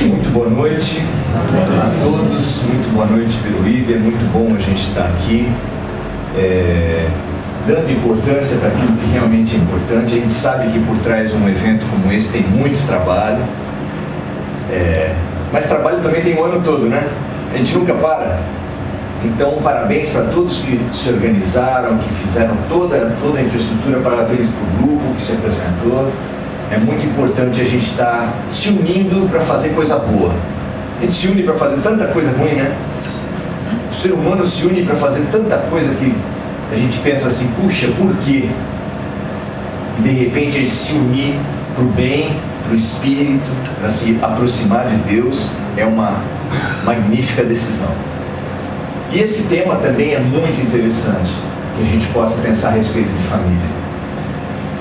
Muito boa noite a todos, muito boa noite Peruíbe, é muito bom a gente estar aqui, dando importância para aquilo que realmente é importante. A gente sabe que por trás de um evento como esse tem muito trabalho, mas trabalho também tem o ano todo, né? A gente nunca para. Então, parabéns para todos que se organizaram, que fizeram toda a infraestrutura, parabéns para o grupo que se apresentou. É muito importante a gente estar se unindo para fazer coisa boa. A gente se une para fazer tanta coisa ruim, né? O ser humano se une para fazer tanta coisa que a gente pensa assim, puxa, por quê? E de repente a gente se unir para o bem, para o espírito, para se aproximar de Deus, é uma magnífica decisão. E esse tema também é muito interessante, que a gente possa pensar a respeito de família.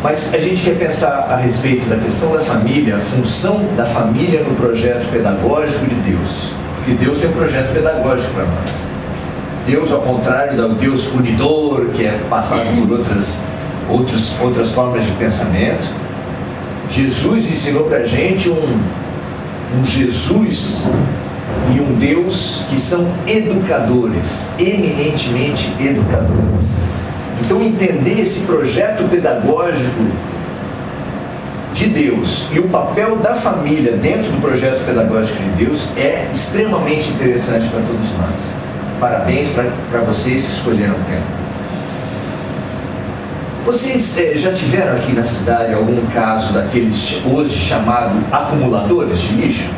Mas a gente quer pensar a respeito da questão da família, a função da família no projeto pedagógico de Deus. Porque Deus tem um projeto pedagógico para nós. Deus, ao contrário do Deus punidor, que é passado por outras formas de pensamento, Jesus ensinou para a gente um Jesus e um Deus que são educadores, eminentemente educadores. Então, entender esse projeto pedagógico de Deus e o papel da família dentro do projeto pedagógico de Deus é extremamente interessante para todos nós. Parabéns para vocês que escolheram o tema. Vocês já tiveram aqui na cidade algum caso daqueles hoje chamados acumuladores de lixo?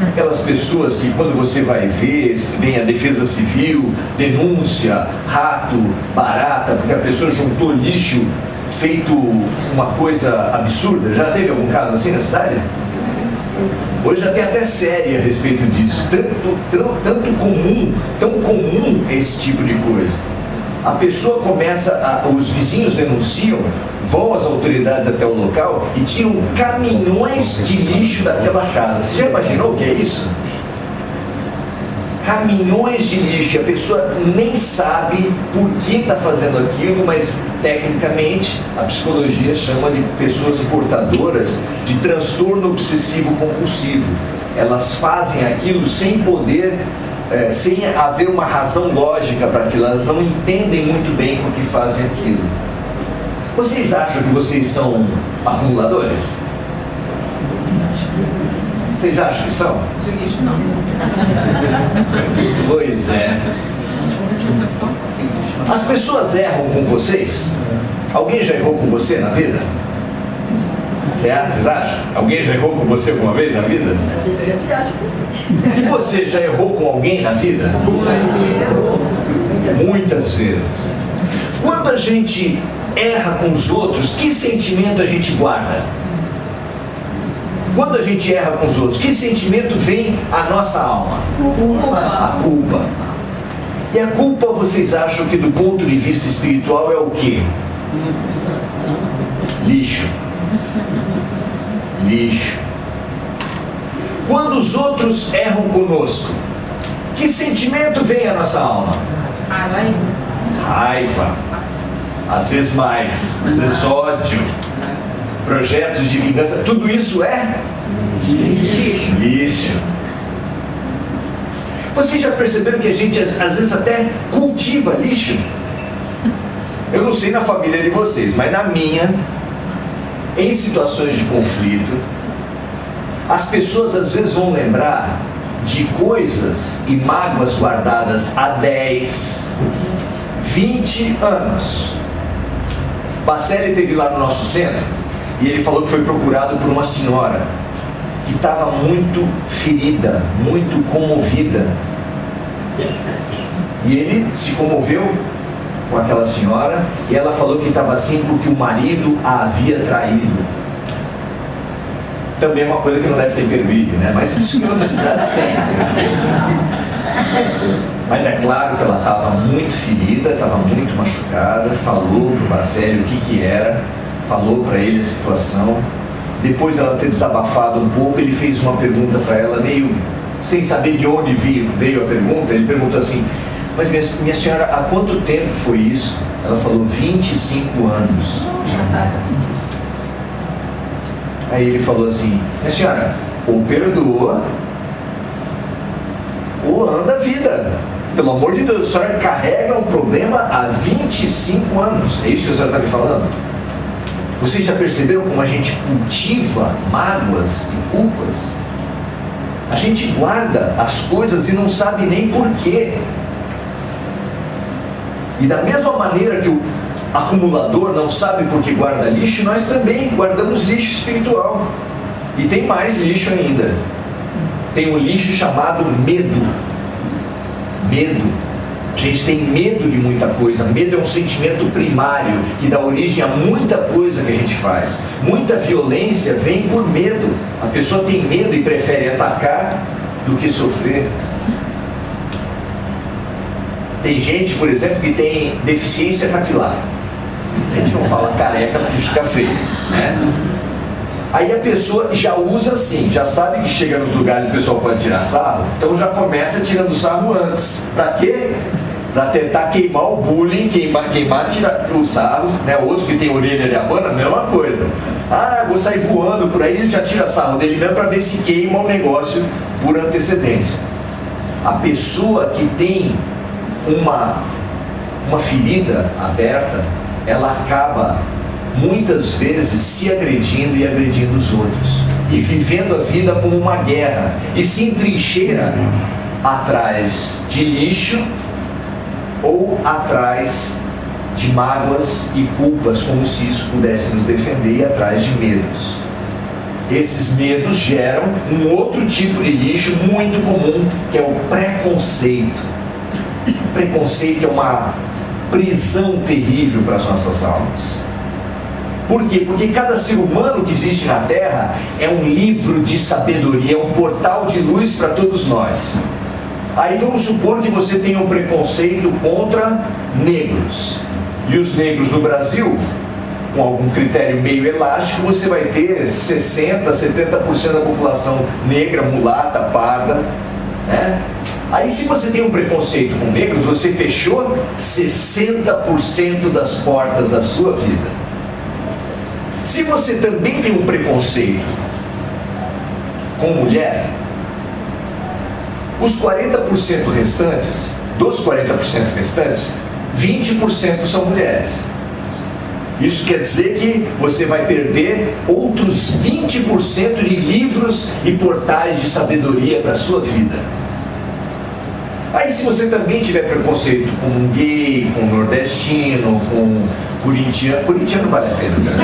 Aquelas pessoas que quando você vai ver, vem a defesa civil, denúncia, rato, barata, porque a pessoa juntou lixo feito uma coisa absurda. Já teve algum caso assim na cidade? Hoje já tem até série a respeito disso. Tão comum esse tipo de coisa. A pessoa começa, os vizinhos denunciam, vão as autoridades até o local e tiram caminhões de lixo daquela casa. Você já imaginou o que é isso? Caminhões de lixo, a pessoa nem sabe por que está fazendo aquilo, mas tecnicamente a psicologia chama de pessoas portadoras de transtorno obsessivo compulsivo. Elas fazem aquilo sem poder, sem haver uma razão lógica para aquilo, elas não entendem muito bem por que fazem aquilo. Vocês acham que vocês são acumuladores? Vocês acham que são? Isso não. Pois é. As pessoas erram com vocês? Alguém já errou com você na vida? Vocês acham? Alguém já errou com você alguma vez na vida? E você já errou com alguém na vida? Muitas vezes. Quando a gente erra com os outros, que sentimento a gente guarda? Quando a gente erra com os outros, que sentimento vem à nossa alma? A culpa. E a culpa, vocês acham que do ponto de vista espiritual é o quê? Lixo. Lixo. Quando os outros erram conosco, que sentimento vem à nossa alma? Raiva. Às vezes mais, às vezes ódio, projetos de vingança, tudo isso é lixo. Vocês já perceberam que a gente às vezes até cultiva lixo? Eu não sei na família de vocês, mas na minha, em situações de conflito, as pessoas às vezes vão lembrar de coisas e mágoas guardadas há 10, 20 anos. Bacelli esteve lá no nosso centro e ele falou que foi procurado por uma senhora que estava muito ferida, muito comovida. E ele se comoveu com aquela senhora e ela falou que estava assim porque o marido a havia traído. Também é uma coisa que não deve ter Peruíbe, né? Mas isso em outras cidades tem. Mas é claro que ela estava muito ferida, estava muito machucada, falou para o Bacelli o que era, falou para ele a situação. Depois dela ter desabafado um pouco, ele fez uma pergunta para ela, meio sem saber de onde veio a pergunta. Ele perguntou assim: mas minha senhora, há quanto tempo foi isso? Ela falou: 25 anos. Aí ele falou assim: minha senhora, ou perdoa, ou anda a vida. Pelo amor de Deus, a senhora carrega um problema há 25 anos. É isso que a senhora está me falando? Vocês já perceberam como a gente cultiva mágoas e culpas? A gente guarda as coisas e não sabe nem porquê. E da mesma maneira que o acumulador não sabe por que guarda lixo, nós também guardamos lixo espiritual. E tem mais lixo ainda. Tem um lixo chamado medo. Medo. A gente tem medo de muita coisa. Medo é um sentimento primário que dá origem a muita coisa que a gente faz. Muita violência vem por medo. A pessoa tem medo e prefere atacar do que sofrer. Tem gente, por exemplo, que tem deficiência capilar. A gente não fala careca porque fica feio, né? Aí a pessoa já usa assim, já sabe que chega nos lugares que o pessoal pode tirar sarro, então já começa tirando sarro antes. Pra quê? Pra tentar queimar o bullying, queimar tirar o sarro, né? Outro que tem orelha de abana, a mesma coisa. Ah, vou sair voando por aí, ele já tira sarro dele mesmo pra ver se queima o negócio por antecedência. A pessoa que tem uma ferida aberta, ela acaba muitas vezes se agredindo e agredindo os outros, e vivendo a vida como uma guerra, e se entrincheira atrás de lixo ou atrás de mágoas e culpas, como se isso pudesse nos defender, e atrás de medos. Esses medos geram um outro tipo de lixo muito comum, que é o preconceito. O preconceito é uma prisão terrível para as nossas almas. Por quê? Porque cada ser humano que existe na Terra é um livro de sabedoria, é um portal de luz para todos nós. Aí vamos supor que você tenha um preconceito contra negros. E os negros no Brasil, com algum critério meio elástico, você vai ter 60%, 70% da população negra, mulata, parda, né? Aí se você tem um preconceito com negros, você fechou 60% das portas da sua vida. Se você também tem um preconceito com mulher, os 40% restantes, dos 40% restantes, 20% são mulheres. Isso quer dizer que você vai perder outros 20% de livros e portais de sabedoria para a sua vida. Aí se você também tiver preconceito com um gay, com um nordestino, com corintiano vale a pena, né?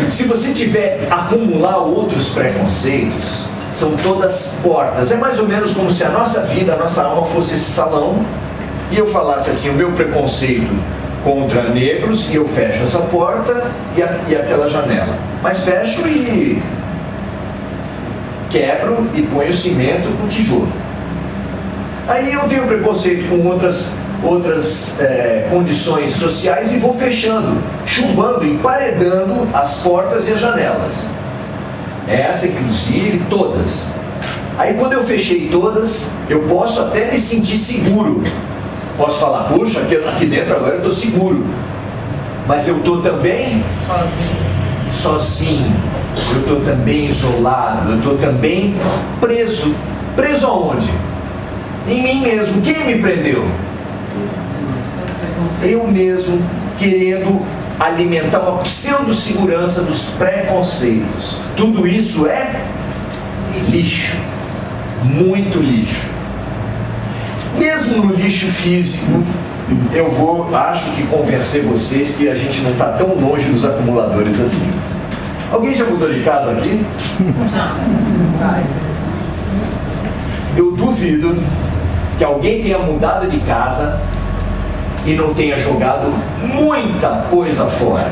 Se você tiver acumular outros preconceitos, são todas portas. É mais ou menos como se a nossa vida, a nossa alma fosse esse salão, e eu falasse assim, o meu preconceito contra negros, e eu fecho essa porta e aquela janela. Mas fecho e quebro e ponho cimento com tijolo. Aí eu tenho preconceito com outras condições sociais e vou fechando, chumbando, emparedando as portas e as janelas. Essa, inclusive, todas. Aí quando eu fechei todas, eu posso até me sentir seguro. Posso falar, puxa, aqui dentro agora eu estou seguro. Mas eu estou também sozinho. Eu estou também isolado. Eu estou também preso. Preso aonde? Em mim mesmo. Quem me prendeu? Eu mesmo, querendo alimentar uma pseudo-segurança dos preconceitos. Tudo isso é lixo. Muito lixo. Mesmo no lixo físico, acho que convencer vocês que a gente não está tão longe dos acumuladores assim. Alguém já mudou de casa aqui? Não. Eu duvido que alguém tenha mudado de casa e não tenha jogado muita coisa fora.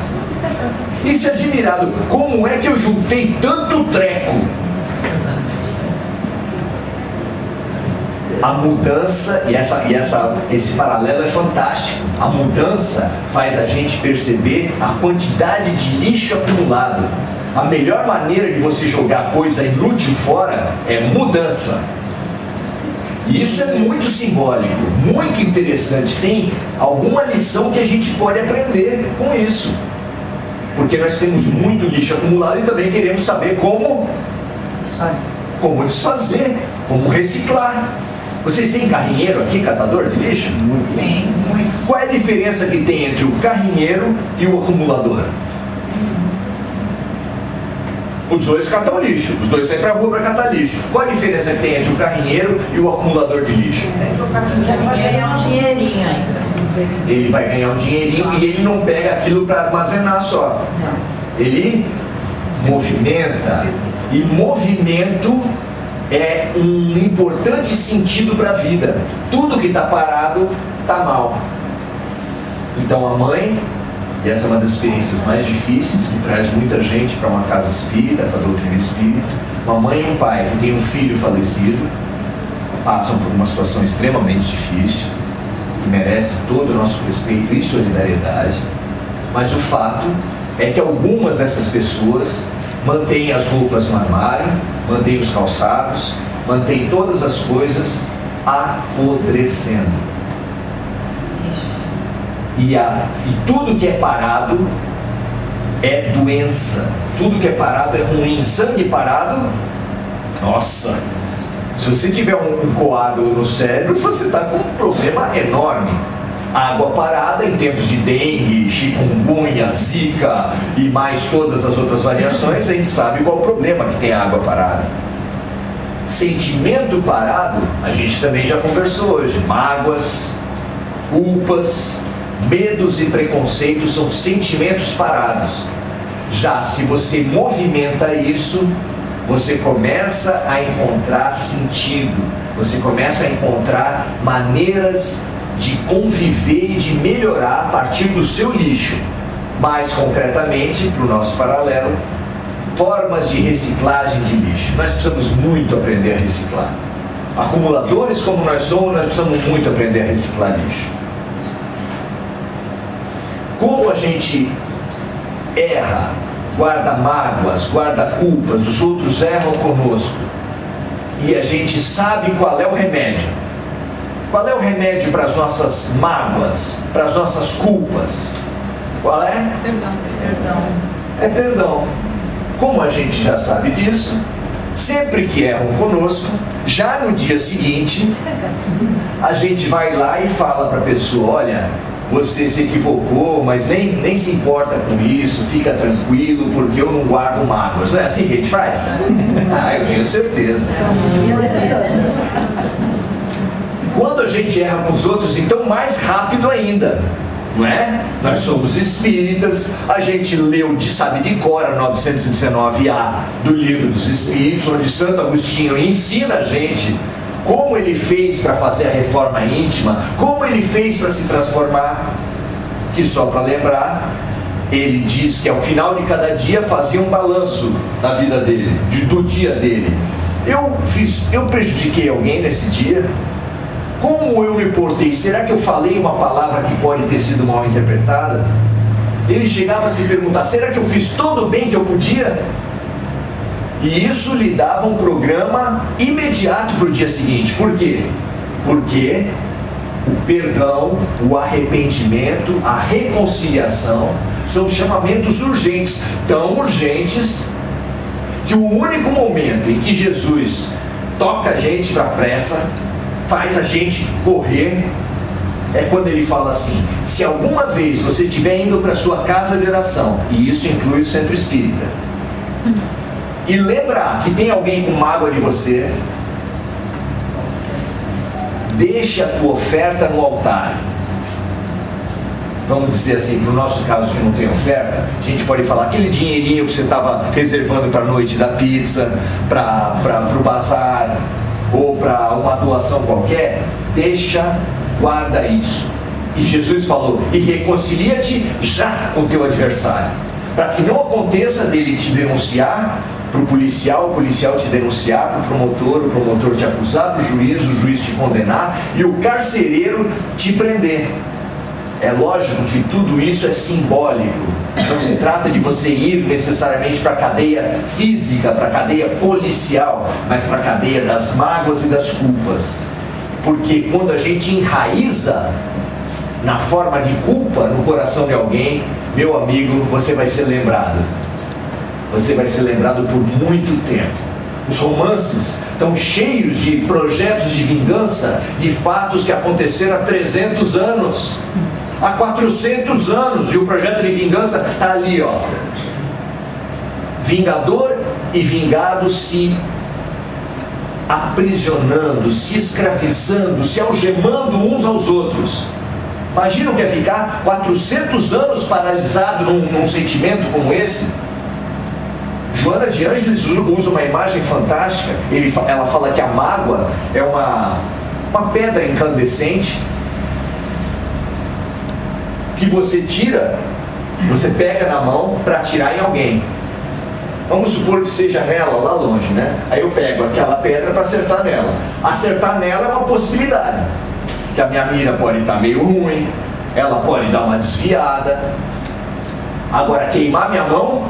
E se admirado, como é que eu juntei tanto treco? A mudança, esse paralelo é fantástico. A mudança faz a gente perceber a quantidade de lixo acumulado. A melhor maneira de você jogar coisa inútil fora é mudança. E isso é muito simbólico, muito interessante. Tem alguma lição que a gente pode aprender com isso. Porque nós temos muito lixo acumulado e também queremos saber como desfazer, como reciclar. Vocês têm carrinheiro aqui, catador de lixo? Sim, muito. Qual é a diferença que tem entre o carrinheiro e o acumulador? Os dois catam lixo, os dois saem para a rua para catar lixo. Qual a diferença que tem entre o carrinheiro e o acumulador de lixo? O carrinheiro vai ganhar um dinheirinho ainda. Ele vai ganhar um dinheirinho e ele não pega aquilo para armazenar só. Ele movimenta. E movimento é um importante sentido para a vida. Tudo que está parado está mal. Então a mãe, e essa é uma das experiências mais difíceis, que traz muita gente para uma casa espírita, para a doutrina espírita, uma mãe e um pai que tem um filho falecido, passam por uma situação extremamente difícil, que merece todo o nosso respeito e solidariedade, mas o fato é que algumas dessas pessoas mantêm as roupas no armário, mantêm os calçados, mantêm todas as coisas apodrecendo. E tudo que é parado é doença, tudo que é parado é ruim. Sangue parado, nossa, se você tiver um coágulo no cérebro, você está com um problema enorme. Água parada em tempos de dengue, chikungunya, zika e mais todas as outras variações, a gente sabe qual é o problema que tem a água parada. Sentimento parado, a gente também já conversou hoje. Mágoas, culpas, medos e preconceitos são sentimentos parados. Já se você movimenta isso, você começa a encontrar sentido, você começa a encontrar maneiras de conviver e de melhorar a partir do seu lixo. Mais concretamente, para o nosso paralelo, formas de reciclagem de lixo. Nós precisamos muito aprender a reciclar. Acumuladores como nós somos, nós precisamos muito aprender a reciclar lixo. Como a gente erra, guarda mágoas, guarda culpas, os outros erram conosco, e a gente sabe qual é o remédio. Qual é o remédio para as nossas mágoas, para as nossas culpas? Qual é? Perdão. É perdão. Como a gente já sabe disso, sempre que erram conosco, já no dia seguinte, a gente vai lá e fala para a pessoa: olha, você se equivocou, mas nem se importa com isso, fica tranquilo, porque eu não guardo mágoas. Não é assim que a gente faz? Ah, eu tenho certeza. Quando a gente erra com os outros, então mais rápido ainda, não é? Nós somos espíritas, a gente leu, sabe de cor, a 919A do Livro dos Espíritos, onde Santo Agostinho ensina a gente como ele fez para fazer a reforma íntima, como ele fez para se transformar, que só para lembrar, ele diz que ao final de cada dia fazia um balanço da vida dele, do dia dele. Eu prejudiquei alguém nesse dia? Como eu me portei? Será que eu falei uma palavra que pode ter sido mal interpretada? Ele chegava a se perguntar: será que eu fiz todo o bem que eu podia? E isso lhe dava um programa imediato para o dia seguinte. Por quê? Porque o perdão, o arrependimento, a reconciliação são chamamentos urgentes, tão urgentes que o único momento em que Jesus toca a gente para a pressa, faz a gente correr, é quando ele fala assim: se alguma vez você estiver indo para a sua casa de oração, e isso inclui o centro espírita, e lembrar que tem alguém com mágoa de você, deixe a tua oferta no altar. Vamos dizer assim, para o nosso caso que não tem oferta, a gente pode falar: aquele dinheirinho que você estava reservando para a noite da pizza, para o bazar, ou para uma doação qualquer, guarda isso. E Jesus falou: e reconcilia-te já com o teu adversário, para que não aconteça dele te denunciar para o policial te denunciar para o promotor te acusar para o juiz te condenar e o carcereiro te prender. É lógico que tudo isso é simbólico. Não se trata de você ir necessariamente para a cadeia física, para a cadeia policial, mas para a cadeia das mágoas e das culpas. Porque quando a gente enraiza na forma de culpa no coração de alguém, meu amigo, você vai ser lembrado. Você vai ser lembrado por muito tempo. Os romances estão cheios de projetos de vingança, de fatos que aconteceram há 300 anos, há 400 anos, e o projeto de vingança está ali, ó. Vingador e vingado se aprisionando, se escravizando, se algemando uns aos outros. Imagina o que é ficar 400 anos paralisado num sentimento como esse. Joana de Ângeles usa uma imagem fantástica. Ela fala que a mágoa é uma pedra incandescente que você tira, você pega na mão para atirar em alguém. Vamos supor que seja nela, lá longe, né? Aí eu pego aquela pedra para acertar nela. Acertar nela é uma possibilidade. Que a minha mira pode estar meio ruim, ela pode dar uma desviada. Agora, queimar minha mão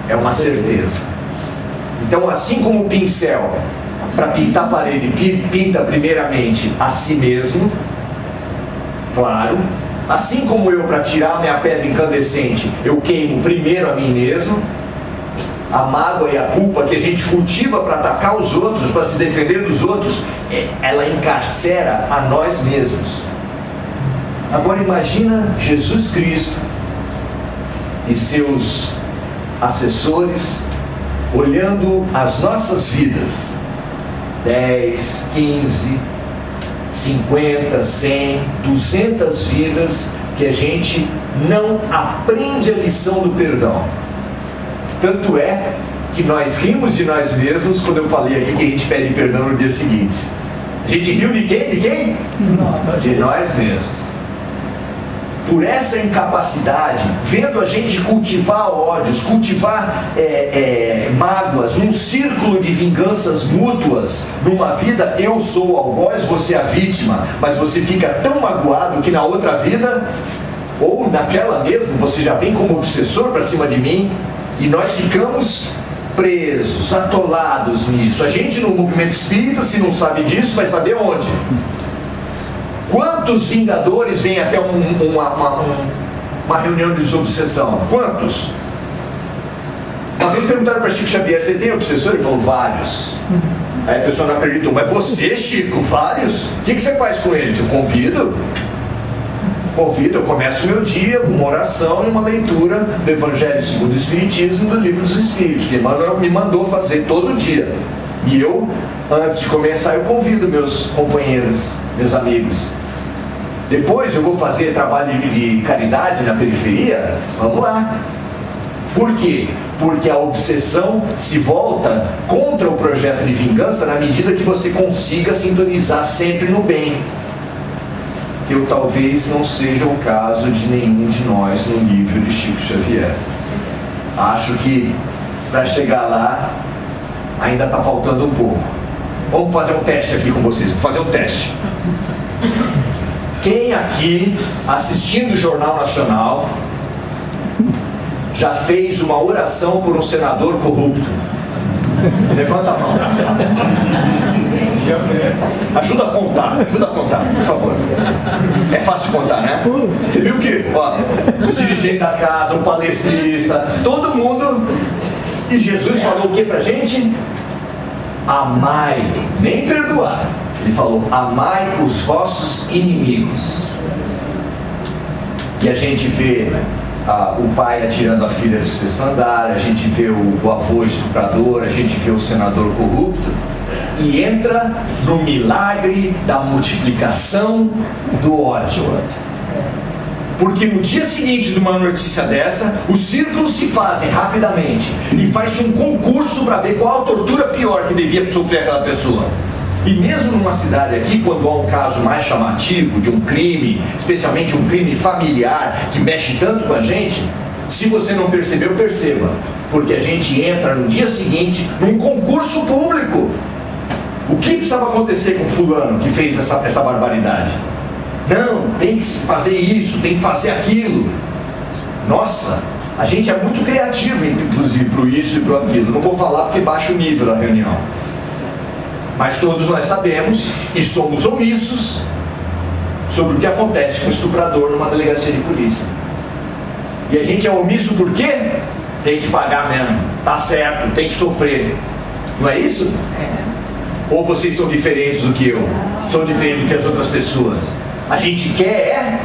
é uma certeza. Então, assim como o pincel, para pintar a parede, pinta primeiramente a si mesmo, claro. Assim como eu, para tirar minha pedra incandescente, eu queimo primeiro a mim mesmo. A mágoa e a culpa que a gente cultiva para atacar os outros, para se defender dos outros, ela encarcera a nós mesmos. Agora imagina Jesus Cristo e seus assessores olhando as nossas vidas, 10, 15, 50, 100, 200 vidas que a gente não aprende a lição do perdão. Tanto é que nós rimos de nós mesmos quando eu falei aqui que a gente pede perdão no dia seguinte. A gente riu de quem? De quem? De nós mesmos. Por essa incapacidade, vendo a gente cultivar ódios, cultivar mágoas, num círculo de vinganças mútuas, numa vida eu sou o algoz, você é a vítima, mas você fica tão magoado que na outra vida, ou naquela mesmo, você já vem como obsessor para cima de mim, e nós ficamos presos, atolados nisso. A gente no movimento espírita, se não sabe disso, vai saber onde. Quantos vingadores vêm até uma reunião de desobsessão? Quantos? Uma vez perguntaram para Chico Xavier, você tem obsessor? Ele falou, vários. Aí a pessoa não acreditou, mas você, Chico, vários? O que você faz com eles? Eu convido, eu começo o meu dia com uma oração e uma leitura do Evangelho segundo o Espiritismo, do Livro dos Espíritos, que Emmanuel me mandou fazer todo dia. E eu, antes de começar, eu convido meus companheiros, meus amigos. Depois eu vou fazer trabalho de caridade na periferia, vamos lá. Por quê? Porque a obsessão se volta contra o projeto de vingança na medida que você consiga sintonizar sempre no bem. Que talvez não seja o caso de nenhum de nós no nível de Chico Xavier. Acho que para chegar lá ainda está faltando um pouco. Vamos fazer um teste aqui com vocês. Vou fazer um teste. Quem aqui, assistindo o Jornal Nacional, já fez uma oração por um senador corrupto? Levanta a mão. Ajuda a contar, por favor. É fácil contar, né? Você viu que, ó, os dirigentes da casa, o palestrista, todo mundo. E Jesus falou o que pra gente? Amai, nem perdoar. Ele falou, amai os vossos inimigos. E a gente vê o pai atirando a filha do sexto andar, a gente vê o avô estuprador, a gente vê o senador corrupto, e entra no milagre da multiplicação do ódio. Porque no dia seguinte de uma notícia dessa, os círculos se fazem rapidamente e faz um concurso para ver qual a tortura pior que devia sofrer aquela pessoa. E mesmo numa cidade aqui, quando há um caso mais chamativo de um crime, especialmente um crime familiar que mexe tanto com a gente, se você não percebeu, perceba, porque a gente entra no dia seguinte num concurso público. O que precisava acontecer com fulano que fez essa barbaridade? Não, tem que fazer isso, tem que fazer aquilo. Nossa, a gente é muito criativo, inclusive, para isso e para aquilo. Não vou falar porque baixa o nível da reunião. Mas todos nós sabemos e somos omissos sobre o que acontece com o estuprador numa delegacia de polícia. E a gente é omisso por quê? Tem que pagar mesmo, tá certo, tem que sofrer. Não é isso? Ou vocês são diferentes do que eu? São diferentes do que as outras pessoas? A gente quer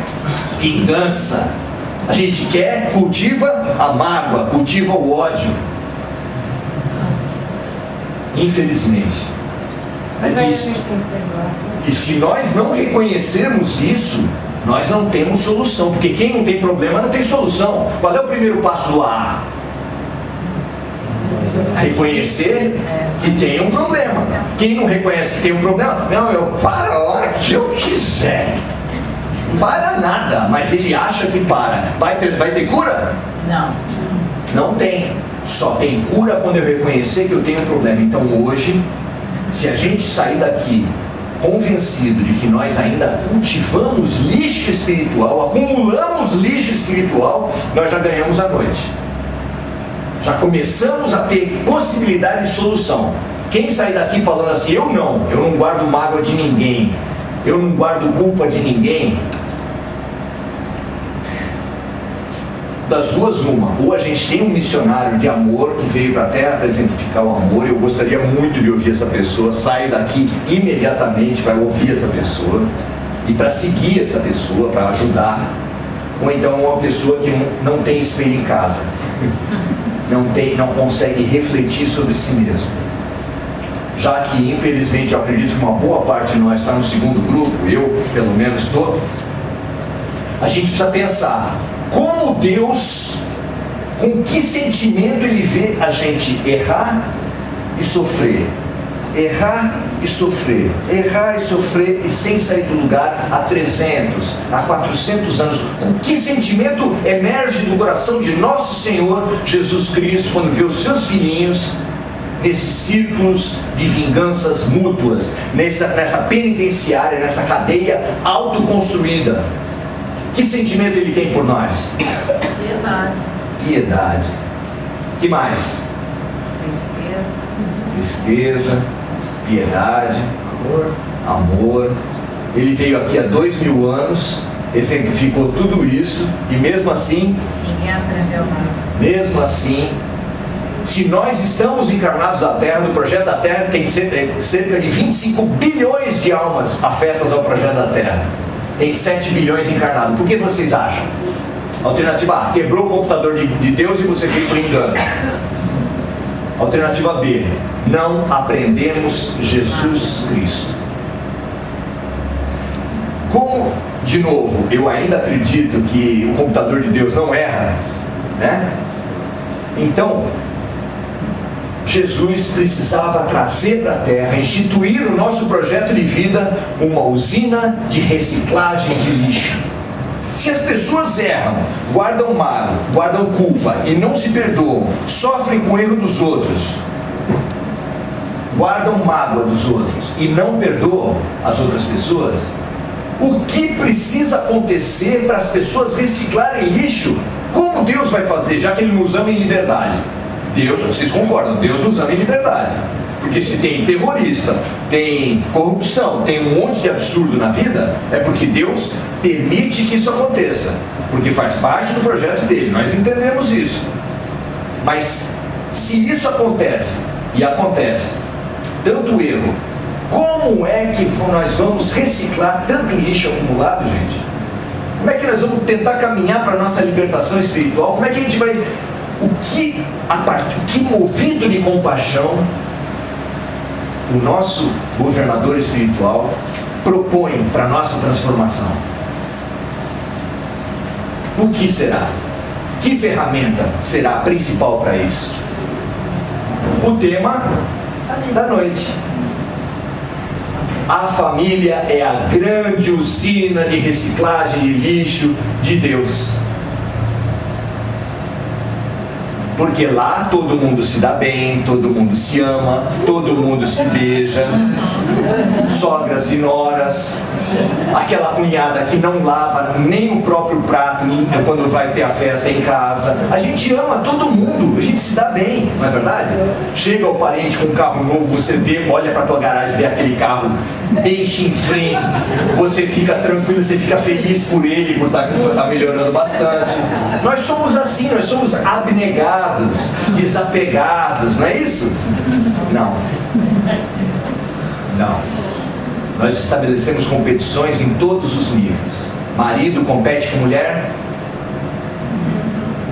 vingança. A gente cultiva a mágoa, cultiva o ódio. Infelizmente. Mas aí a gente tem que perdoar. E se nós não reconhecermos isso, nós não temos solução. Porque quem não tem problema não tem solução. Qual é o primeiro passo do A? Reconhecer que tem um problema. Quem não reconhece que tem um problema, não, eu paro a hora que eu quiser. Para nada, mas ele acha que para. Vai ter cura? Não. Não tem. Só tem cura quando eu reconhecer que eu tenho um problema. Então hoje, se a gente sair daqui convencido de que nós ainda cultivamos lixo espiritual, acumulamos lixo espiritual, nós já ganhamos a noite. Já começamos a ter possibilidade de solução. Quem sair daqui falando assim, eu não guardo mágoa de ninguém, eu não guardo culpa de ninguém, das duas uma, ou a gente tem um missionário de amor que veio para a terra para exemplificar o amor, eu gostaria muito de ouvir essa pessoa, saio daqui imediatamente para ouvir essa pessoa e para seguir essa pessoa, para ajudar. Ou então uma pessoa que não tem espelho em casa, não consegue refletir sobre si mesmo. Já que infelizmente eu acredito que uma boa parte de nós está no segundo grupo, eu pelo menos estou, a gente precisa pensar como Deus, com que sentimento Ele vê a gente errar e sofrer. Errar e sofrer. Errar e sofrer e sem sair do lugar há 300, há 400 anos. Com que sentimento emerge do coração de nosso Senhor Jesus Cristo quando vê os seus filhinhos nesses círculos de vinganças mútuas, nessa penitenciária, nessa cadeia autoconstruída? Que sentimento ele tem por nós? Piedade. Piedade. Que mais? Tristeza, piedade, amor. Ele veio aqui há 2000 anos, exemplificou tudo isso, e mesmo assim, ninguém aprendeu nada. Mesmo assim, se nós estamos encarnados na Terra, no projeto da Terra tem cerca de 25 bilhões de almas afetas ao projeto da Terra. Tem 7 bilhões encarnados. Por que vocês acham? Alternativa A, quebrou o computador de Deus e você veio por engano. Alternativa B, não aprendemos Jesus Cristo. Como, de novo, eu ainda acredito que o computador de Deus não erra, né? Então, Jesus precisava trazer para a Terra, instituir no nosso projeto de vida uma usina de reciclagem de lixo. Se as pessoas erram, guardam mágoa, guardam culpa e não se perdoam, sofrem com o erro dos outros, guardam mágoa dos outros e não perdoam as outras pessoas, o que precisa acontecer para as pessoas reciclarem lixo? Como Deus vai fazer, já que Ele nos ama em liberdade? Deus, vocês concordam, Deus nos ama em liberdade. Porque se tem terrorista, tem corrupção, tem um monte de absurdo na vida, é porque Deus permite que isso aconteça. Porque faz parte do projeto dele, nós entendemos isso. Mas se isso acontece, e acontece, tanto erro, como é que nós vamos reciclar tanto lixo acumulado, gente? Como é que nós vamos tentar caminhar para a nossa libertação espiritual? Como é que a gente vai... O que movido de compaixão o nosso governador espiritual propõe para a nossa transformação? O que será? Que ferramenta será a principal para isso? O tema da noite. A família é a grande usina de reciclagem de lixo de Deus. Porque lá todo mundo se dá bem, todo mundo se ama, todo mundo se beija, sogras e noras, aquela cunhada que não lava nem o próprio prato quando vai ter a festa em casa. A gente ama todo mundo, a gente se dá bem, não é verdade? Chega o parente com um carro novo, você vê, olha para a tua garagem, vê aquele carro bem chinfrim, você fica tranquilo, você fica feliz por ele, por estar melhorando bastante. Nós somos assim, nós somos abnegados, desapegados, não é isso? Não. Nós estabelecemos competições em todos os níveis. Marido compete com mulher?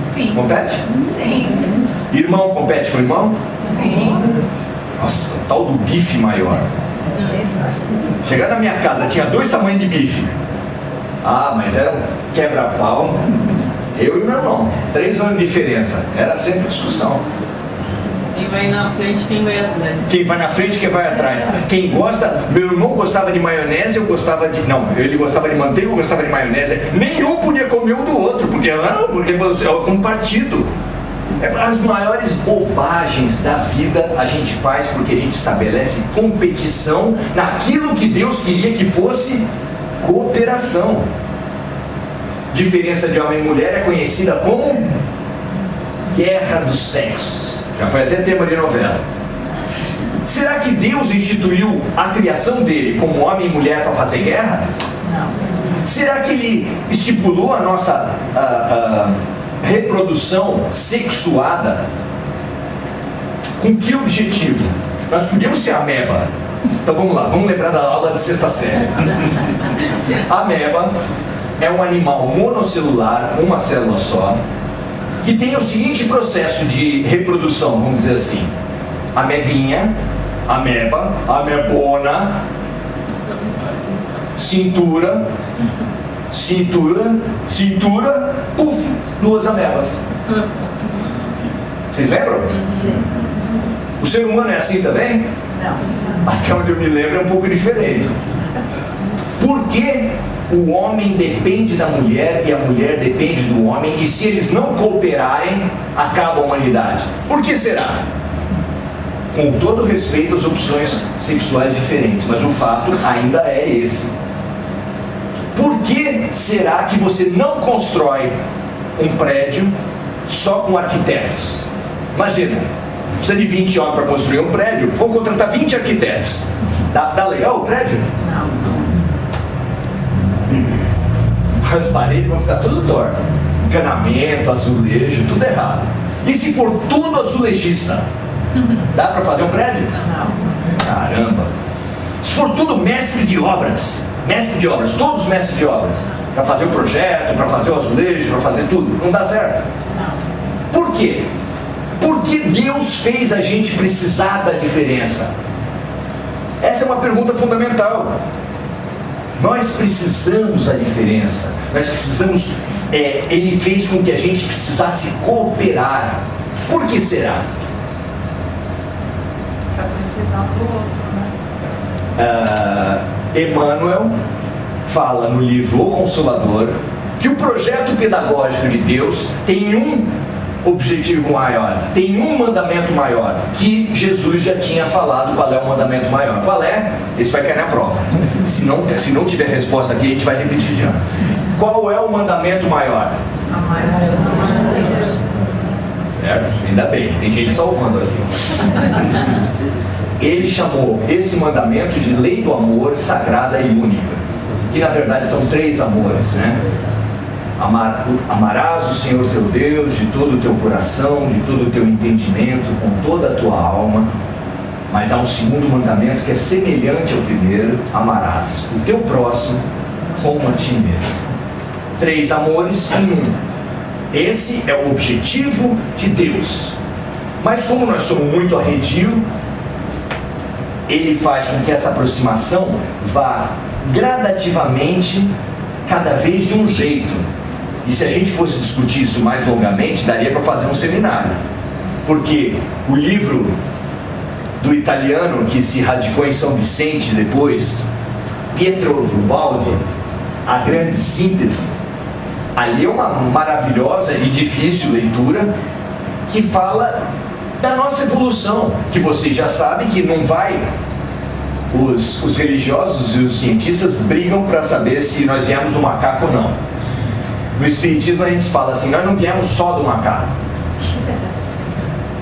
Sim. Compete? Sim. Irmão compete com irmão? Sim. Nossa, o tal do bife maior. Chegar na minha casa, tinha 2 tamanhos de bife. Ah, mas era um quebra-pau. Eu e meu irmão, 3 anos de diferença. Era sempre discussão. Quem vai na frente, quem vai atrás. Quem vai na frente, quem vai atrás. Quem gosta... Meu irmão gostava de maionese, eu gostava de... Não, ele gostava de manteiga, eu gostava de maionese. Nenhum podia comer um do outro, porque é um partido. As maiores bobagens da vida a gente faz porque a gente estabelece competição naquilo que Deus queria que fosse cooperação. Diferença de homem e mulher é conhecida como guerra dos sexos. Já foi até tema de novela. Será que Deus instituiu a criação dele como homem e mulher para fazer guerra? Não. Será que ele estipulou a nossa reprodução sexuada? Com que objetivo? Nós podíamos ser ameba. Então vamos lá, vamos lembrar da aula de 6ª série. A ameba é um animal monocelular, uma célula só, que tem o seguinte processo de reprodução, vamos dizer assim: amebinha, ameba, amebona, cintura, puf, 2 amebas. Vocês lembram? O ser humano é assim também? Não. Até onde eu me lembro é um pouco diferente. Por que o homem depende da mulher e a mulher depende do homem, e se eles não cooperarem, acaba a humanidade? Por que será? Com todo respeito às opções sexuais diferentes, mas o fato ainda é esse. Por que será que você não constrói um prédio só com arquitetos? Imagina, precisa de 20 homens para construir um prédio, vou contratar 20 arquitetos. Dá legal o prédio? Não. As paredes vão ficar tudo torto. Encanamento, azulejo, tudo errado. E se for tudo azulejista? Dá para fazer um prédio? Não. Caramba! Se for tudo mestre de obras, todos mestres de obras, para fazer o projeto, para fazer o azulejo, para fazer tudo, não dá certo? Não. Por quê? Porque Deus fez a gente precisar da diferença. Essa é uma pergunta fundamental. Nós precisamos da diferença. Nós precisamos... Ele fez com que a gente precisasse cooperar. Por que será? Para precisar do outro, né? Emmanuel fala no livro O Consolador que o projeto pedagógico de Deus tem um objetivo maior, tem um mandamento maior, que Jesus já tinha falado qual é o mandamento maior. Qual é? Esse vai cair na prova. Se não tiver resposta aqui, a gente vai repetir de novo. Qual é o mandamento maior? Amar a Deus. Certo? Ainda bem, tem gente salvando aqui. Ele chamou esse mandamento de lei do amor sagrada e única, que na verdade são 3 amores, né? Amarás o Senhor teu Deus de todo o teu coração, de todo o teu entendimento, com toda a tua alma. Mas há um segundo mandamento que é semelhante ao primeiro: amarás o teu próximo como a ti mesmo. 3 amores em um. Esse é o objetivo de Deus. Mas como nós somos muito arredio, ele faz com que essa aproximação vá gradativamente, cada vez de um jeito. E se a gente fosse discutir isso mais longamente, daria para fazer um seminário. Porque o livro do italiano que se radicou em São Vicente depois, Pietro Ubaldi, A Grande Síntese, ali é uma maravilhosa e difícil leitura que fala da nossa evolução, que vocês já sabem que não vai... Os religiosos e os cientistas brigam para saber se nós viemos do macaco ou não. No espiritismo a gente fala assim, nós não viemos só do macaco.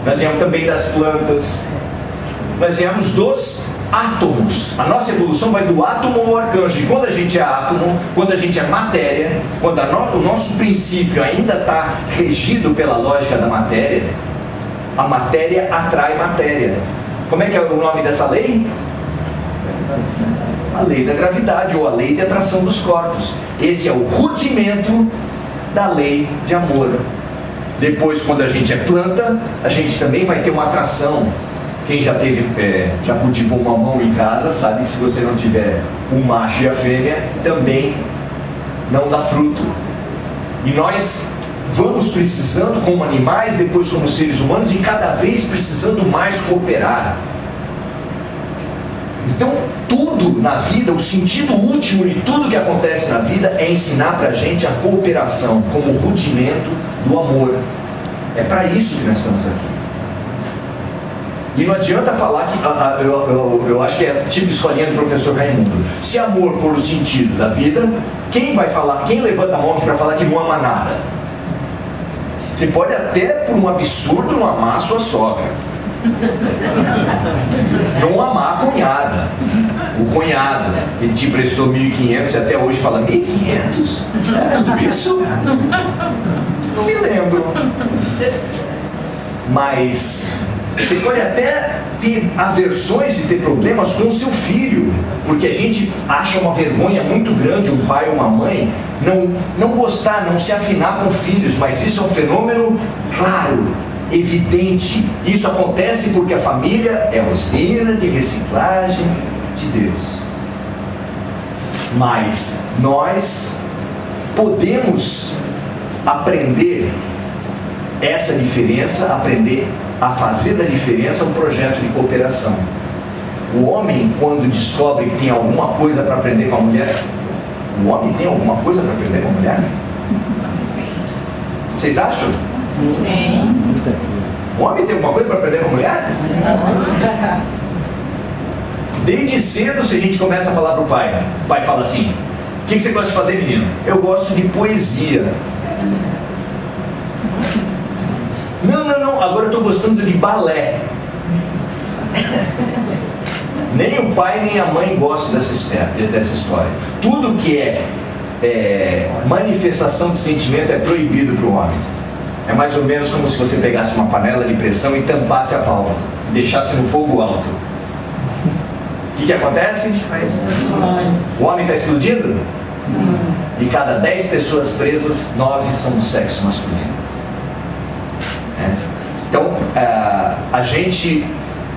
Nós viemos também das plantas. Nós viemos dos átomos. A nossa evolução vai do átomo ao arcanjo. E quando a gente é átomo, quando a gente é matéria, quando o nosso princípio ainda está regido pela lógica da matéria, a matéria atrai matéria. Como é que é o nome dessa lei? A lei da gravidade, ou a lei de atração dos corpos. Esse é o rudimento da lei de amor. Depois, quando a gente é planta, a gente também vai ter uma atração. Quem já já cultivou mamão em casa sabe que se você não tiver um macho e a fêmea, também não dá fruto. E nós vamos precisando, como animais, depois como seres humanos, e cada vez precisando mais cooperar. Então, tudo na vida, o sentido último de tudo que acontece na vida é ensinar pra gente a cooperação como rudimento do amor. É para isso que nós estamos aqui. E não adianta falar que, eu acho que é tipo escolinha do professor Raimundo. Se amor for o sentido da vida, quem vai falar, quem levanta a mão aqui para falar que não ama nada? Você pode até, por um absurdo, não amar a sua sogra. Não amar a cunhada. O cunhado, ele te emprestou 1.500 e até hoje fala, 1.500? É tudo isso? Não me lembro. Mas você pode até ter aversões e ter problemas com o seu filho, porque a gente acha uma vergonha muito grande um pai ou uma mãe não gostar, não se afinar com filhos, mas isso é um fenômeno claro, evidente. Isso acontece porque a família é a usina de reciclagem de Deus. Mas nós podemos aprender essa diferença, aprender a fazer da diferença um projeto de cooperação. O homem, quando descobre que tem alguma coisa para aprender com a mulher, o homem tem alguma coisa para aprender com a mulher? Vocês acham? Sim. O homem tem alguma coisa para aprender com a mulher? Desde cedo, se a gente começa a falar para o pai fala assim, o que você gosta de fazer, menino? Eu gosto de poesia. Não, agora eu estou gostando de balé. Nem o pai nem a mãe gostam dessa história. Tudo que é manifestação de sentimento é proibido para o homem. É mais ou menos como se você pegasse uma panela de pressão e tampasse a válvula, deixasse no fogo alto. O que acontece? O homem está explodindo? De cada 10 pessoas presas, 9 são do sexo masculino. Então, a gente,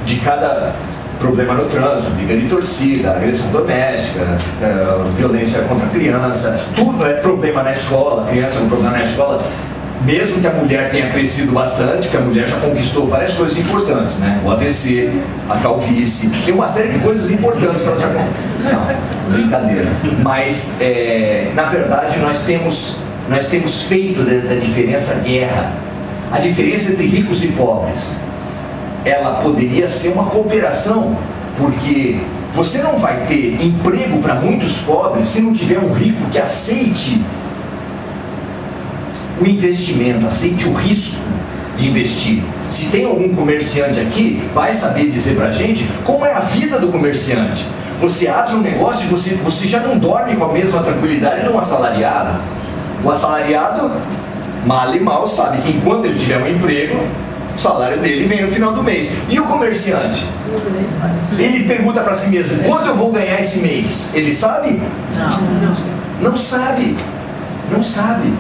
de cada problema no trânsito, briga de torcida, agressão doméstica, violência contra a criança, tudo é problema na escola, criança com problema na escola, mesmo que a mulher tenha crescido bastante, porque a mulher já conquistou várias coisas importantes, né? O AVC, a calvície, tem uma série de coisas importantes que ela já conquistou. Não, brincadeira. Mas, na verdade, nós temos feito da diferença guerra. A diferença entre ricos e pobres, ela poderia ser uma cooperação, porque você não vai ter emprego para muitos pobres se não tiver um rico que aceite o investimento, aceite o risco de investir. Se tem algum comerciante aqui, vai saber dizer para a gente como é a vida do comerciante. Você abre um negócio e você já não dorme com a mesma tranquilidade de um assalariado. O assalariado, mal e mal, sabe que enquanto ele tiver um emprego, o salário dele vem no final do mês. E o comerciante? Ele pergunta para si mesmo, quanto eu vou ganhar esse mês? Ele sabe? Não sabe. Não sabe.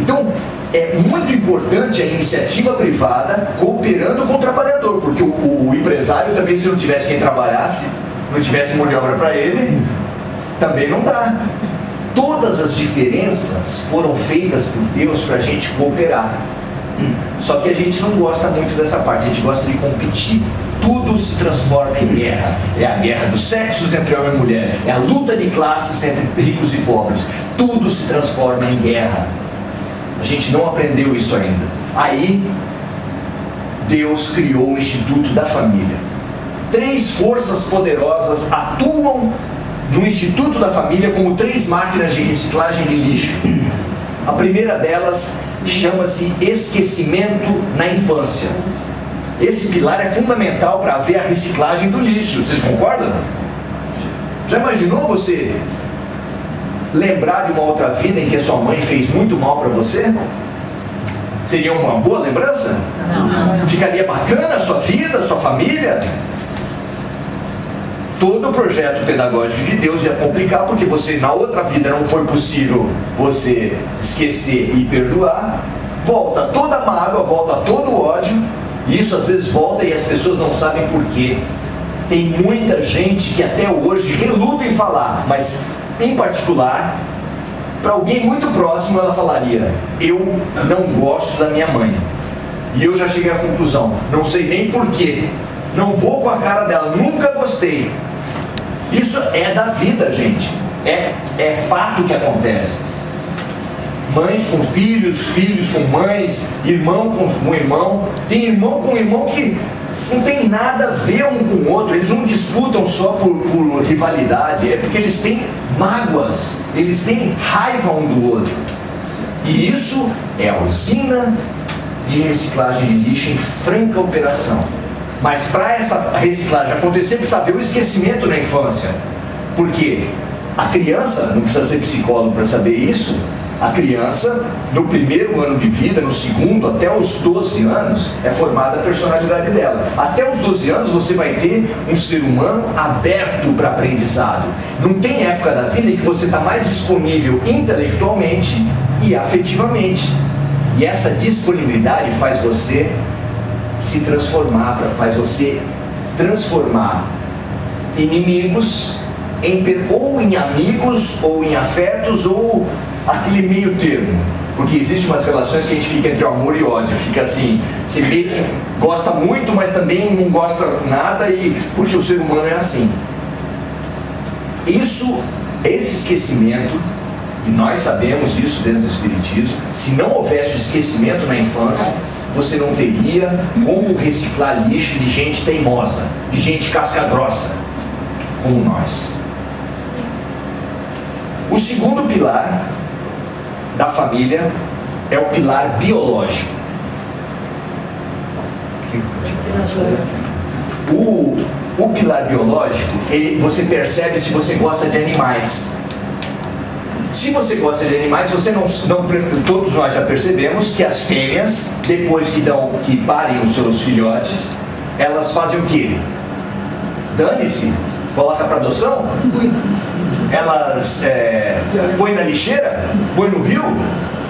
Então, é muito importante a iniciativa privada cooperando com o trabalhador, porque o empresário também, se não tivesse quem trabalhasse, não tivesse mão de obra para ele, também não dá. Todas as diferenças foram feitas por Deus para a gente cooperar. Só que a gente não gosta muito dessa parte, a gente gosta de competir. Tudo se transforma em guerra. É a guerra dos sexos entre homem e mulher, é a luta de classes entre ricos e pobres. Tudo se transforma em guerra. A gente não aprendeu isso ainda. Aí Deus criou o Instituto da Família. 3 forças poderosas atuam no Instituto da Família como 3 máquinas de reciclagem de lixo. A primeira delas chama-se esquecimento na infância. Esse pilar é fundamental para haver a reciclagem do lixo. Vocês concordam? Já imaginou você lembrar de uma outra vida em que a sua mãe fez muito mal para você? Seria uma boa lembrança? Não. Ficaria bacana a sua vida, a sua família? Todo o projeto pedagógico de Deus ia complicar, porque você na outra vida não foi possível você esquecer e perdoar. Volta toda a mágoa, volta todo o ódio, e isso às vezes volta e as pessoas não sabem por quê. Tem muita gente que até hoje reluta em falar, mas em particular, para alguém muito próximo ela falaria: eu não gosto da minha mãe. E eu já cheguei à conclusão, não sei nem porquê, não vou com a cara dela, nunca gostei. Isso é da vida, gente. É fato que acontece. Mães com filhos, filhos com mães, irmão com irmão. Tem irmão com irmão que não tem nada a ver um com o outro. Eles não disputam só por rivalidade, é porque eles têm mágoas, eles têm raiva um do outro. E isso é a usina de reciclagem de lixo em franca operação. Mas para essa reciclagem acontecer, precisa haver o esquecimento na infância. Por quê? A criança, não precisa ser psicólogo para saber isso, a criança, no primeiro ano de vida, no segundo, até os 12 anos, é formada a personalidade dela. Até os 12 anos você vai ter um ser humano aberto para aprendizado. Não tem época da vida em que você está mais disponível intelectualmente e afetivamente. E essa disponibilidade faz você se transformar, faz você transformar inimigos ou em amigos, ou em afetos, ou aquele meio termo. Porque existem umas relações que a gente fica entre amor e ódio, fica assim, você vê que gosta muito, mas também não gosta nada, e porque o ser humano é assim. Esse esquecimento, e nós sabemos isso dentro do Espiritismo, se não houvesse o esquecimento na infância, você não teria como reciclar lixo de gente teimosa, de gente casca grossa, como nós. O segundo pilar da família é o pilar biológico. O pilar biológico, você percebe se você gosta de animais. Se você gosta de animais, todos nós já percebemos que as fêmeas, depois que parem os seus filhotes, elas fazem o quê? Dane-se, coloca para adoção? Elas põem na lixeira, põem no rio.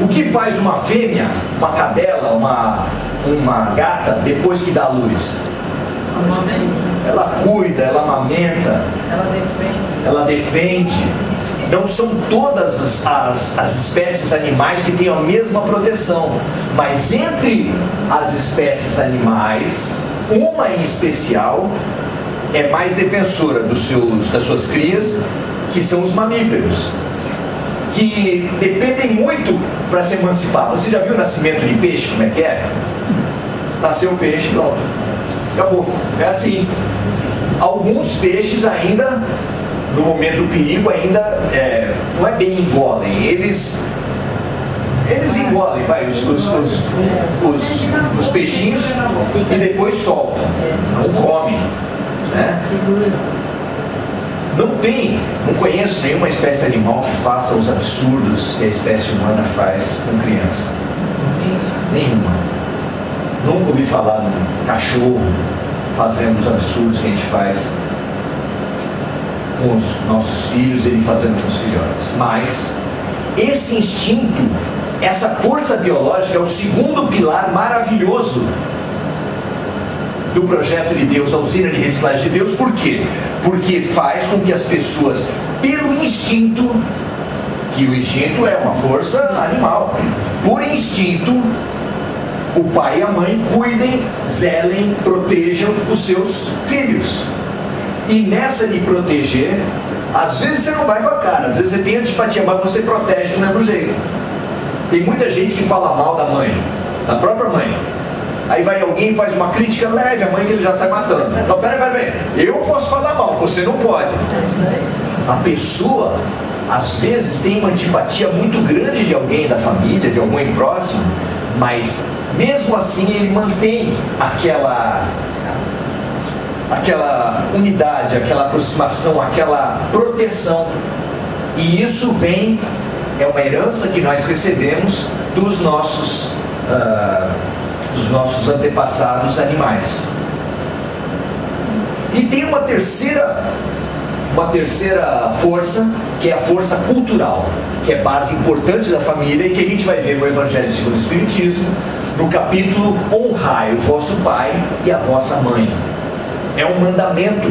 O que faz uma fêmea, uma cadela, uma gata, depois que dá a luz? Ela cuida, ela amamenta, ela defende. Não são todas as espécies animais que têm a mesma proteção, mas entre as espécies animais, uma em especial é mais defensora das suas crias, que são os mamíferos, que dependem muito para se emancipar. Você já viu o nascimento de peixe, como é que é? Nasceu o peixe, pronto, acabou, é assim. Alguns peixes ainda, no momento do perigo, ainda não é bem engolem, eles engolem, vai, os peixinhos, e depois soltam, não comem, né? Não conheço nenhuma espécie animal que faça os absurdos que a espécie humana faz com criança. Nenhuma. Nunca ouvi falar de um cachorro fazendo os absurdos que a gente faz com os nossos filhos, ele fazendo com os filhotes. Mas esse instinto, essa força biológica é o segundo pilar maravilhoso do projeto de Deus, a usina de reciclagem de Deus. Por quê? Porque faz com que as pessoas, pelo instinto, que o instinto é uma força animal, por instinto, o pai e a mãe cuidem, zelem, protejam os seus filhos. E nessa de proteger, às vezes você não vai com a cara, às vezes você tem antipatia, mas você protege do mesmo jeito. Tem muita gente que fala mal da mãe, da própria mãe. Aí vai alguém e faz uma crítica leve, a mãe dele já sai matando. Não, peraí, eu posso falar mal, você não pode. A pessoa, às vezes, tem uma antipatia muito grande de alguém da família, de alguém próximo, mas mesmo assim ele mantém aquela unidade, aquela aproximação, aquela proteção. E isso vem, é uma herança que nós recebemos dos nossos antepassados animais. E tem uma terceira força, que é a força cultural, que é base importante da família e que a gente vai ver no Evangelho segundo o Espiritismo, no capítulo honrai o vosso pai e a vossa mãe. É um mandamento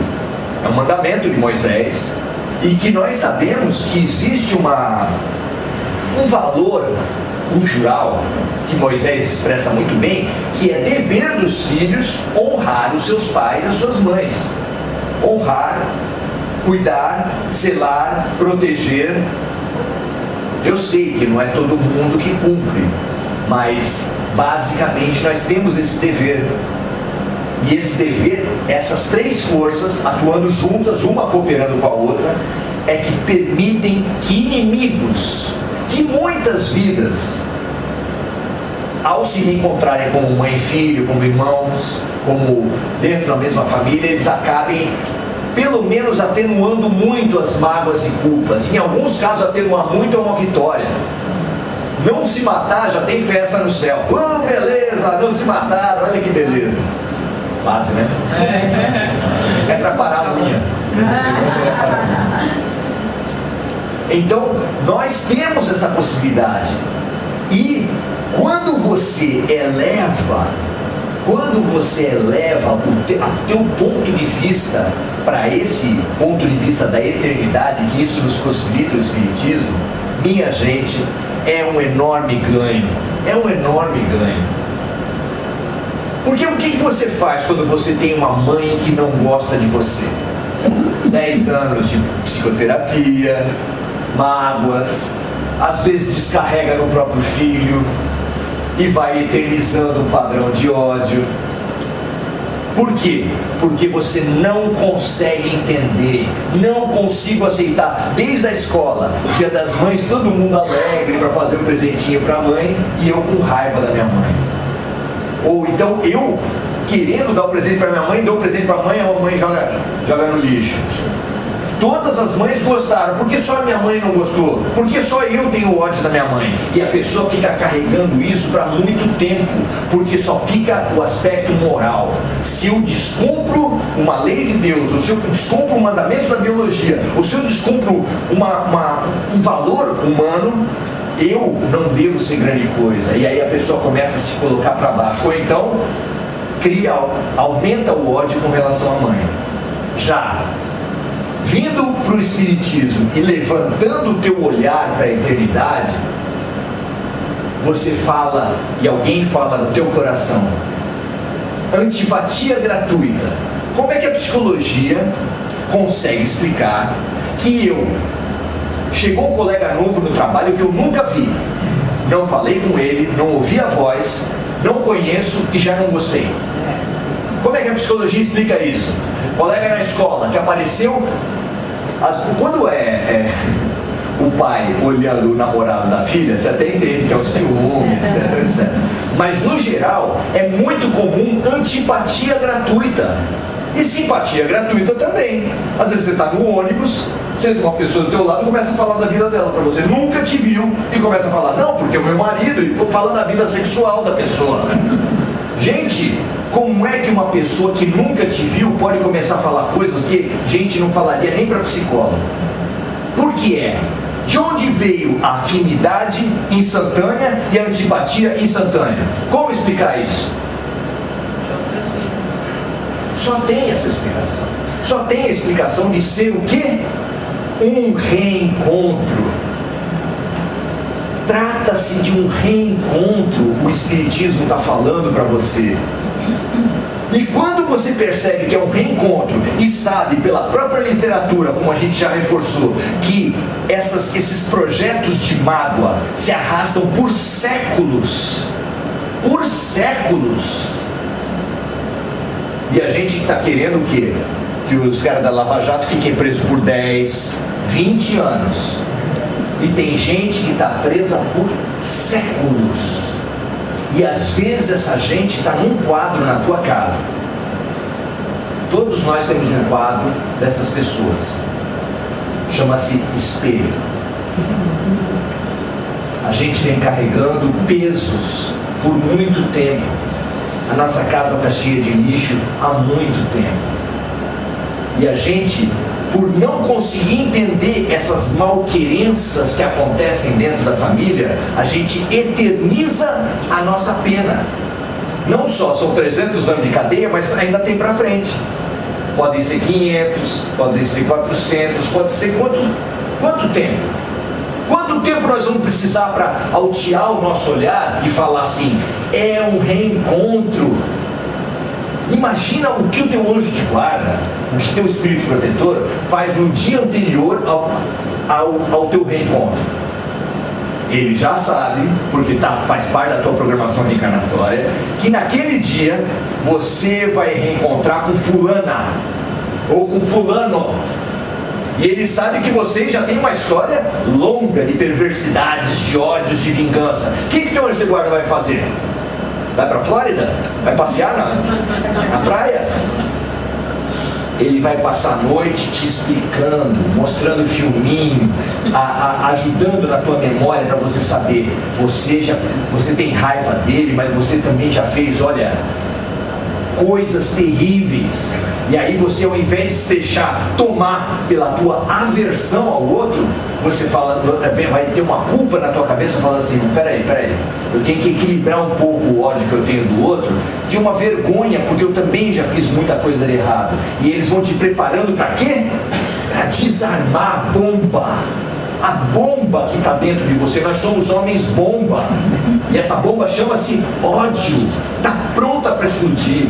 de Moisés, e que nós sabemos que existe um valor cultural que Moisés expressa muito bem, que é dever dos filhos honrar os seus pais e as suas mães. Honrar, cuidar, zelar, proteger. Eu sei que não é todo mundo que cumpre, mas basicamente nós temos esse dever. E esse dever, essas três forças atuando juntas, uma cooperando com a outra, é que permitem que inimigos de muitas vidas, ao se reencontrarem como mãe e filho, como irmãos, como dentro da mesma família, eles acabem pelo menos atenuando muito as mágoas e culpas. Em alguns casos, atenuar muito é uma vitória. Não se matar, já tem festa no céu. Beleza, não se mataram, olha que beleza. Quase, né? É para parar a unha. Então, nós temos essa possibilidade. E quando você eleva a teu ponto de vista para esse ponto de vista da eternidade, que isso nos possibilita o Espiritismo, minha gente, é um enorme ganho. É um enorme ganho. Porque o que você faz quando você tem uma mãe que não gosta de você? 10 anos de psicoterapia, mágoas, às vezes descarrega no próprio filho e vai eternizando um padrão de ódio. Por quê? Porque você não consegue entender, não consigo aceitar. Desde a escola, Dia das Mães, todo mundo alegre para fazer um presentinho para a mãe e eu com raiva da minha mãe. Ou então eu, querendo dar o presente para minha mãe, dou o presente para a mãe, a mãe joga no lixo. Todas as mães gostaram, por que só a minha mãe não gostou? Por que só eu tenho ódio da minha mãe? E a pessoa fica carregando isso para muito tempo, porque só fica o aspecto moral. Se eu descumpro uma lei de Deus, ou se eu descumpro um mandamento da biologia, ou se eu descumpro um valor humano, eu não devo ser grande coisa. E aí a pessoa começa a se colocar para baixo, ou então aumenta o ódio com relação à mãe. Já vindo para o Espiritismo e levantando o teu olhar para a eternidade, você fala, e alguém fala no teu coração, antipatia gratuita. Como é que a psicologia consegue explicar que chegou um colega novo no trabalho que eu nunca vi, não falei com ele, não ouvi a voz, não conheço e já não gostei? Como é que a psicologia explica isso? Colega na escola que apareceu, quando o pai olhando o namorado da filha, você até entende que é o ciúme, etc. Mas no geral é muito comum antipatia gratuita. E simpatia gratuita também. Às vezes você está no ônibus, sendo uma pessoa do teu lado, começa a falar da vida dela para você, nunca te viu, e começa a falar, não, porque é o meu marido, e falando da vida sexual da pessoa. Gente, como é que uma pessoa que nunca te viu pode começar a falar coisas que gente não falaria nem para psicólogo? Por que é? De onde veio a afinidade instantânea e a antipatia instantânea? Como explicar isso? Só tem essa explicação. Só tem a explicação de ser o quê? Um reencontro. Trata-se de um reencontro. O Espiritismo está falando para você. E quando você percebe que é um reencontro e sabe pela própria literatura, como a gente já reforçou, que esses projetos de mágoa se arrastam por séculos, E a gente está querendo o quê? Que os caras da Lava Jato fiquem presos por 10, 20 anos. E tem gente que está presa por séculos. E às vezes essa gente está num quadro na tua casa. Todos nós temos um quadro dessas pessoas. Chama-se espelho. A gente vem carregando pesos por muito tempo. A nossa casa está cheia de lixo há muito tempo. E a gente, por não conseguir entender essas malquerenças que acontecem dentro da família, a gente eterniza a nossa pena. Não só são 300 anos de cadeia, mas ainda tem para frente. Podem ser 500, podem ser 400, pode ser quanto tempo? Quanto tempo nós vamos precisar para altear o nosso olhar e falar assim, é um reencontro? Imagina o que o teu anjo de guarda, o que o teu espírito protetor faz no dia anterior ao teu reencontro. Ele já sabe, porque faz parte da tua programação reencarnatória, que naquele dia você vai reencontrar com fulana ou com fulano. E ele sabe que você já tem uma história longa de perversidades, de ódios, de vingança. O que teu anjo de guarda vai fazer? Vai para a Flórida? Vai passear na praia? Ele vai passar a noite te explicando, mostrando filminho, ajudando na tua memória para você saber. Você tem raiva dele, mas você também já fez, olha, coisas terríveis. E aí você, ao invés de se deixar tomar pela tua aversão ao outro, você vai ter uma culpa na tua cabeça falando assim, peraí, eu tenho que equilibrar um pouco o ódio que eu tenho do outro, de uma vergonha, porque eu também já fiz muita coisa de errado. E eles vão te preparando para quê? Para desarmar a bomba. A bomba que está dentro de você. Nós somos homens bomba. E essa bomba chama-se ódio. Está pronta para explodir.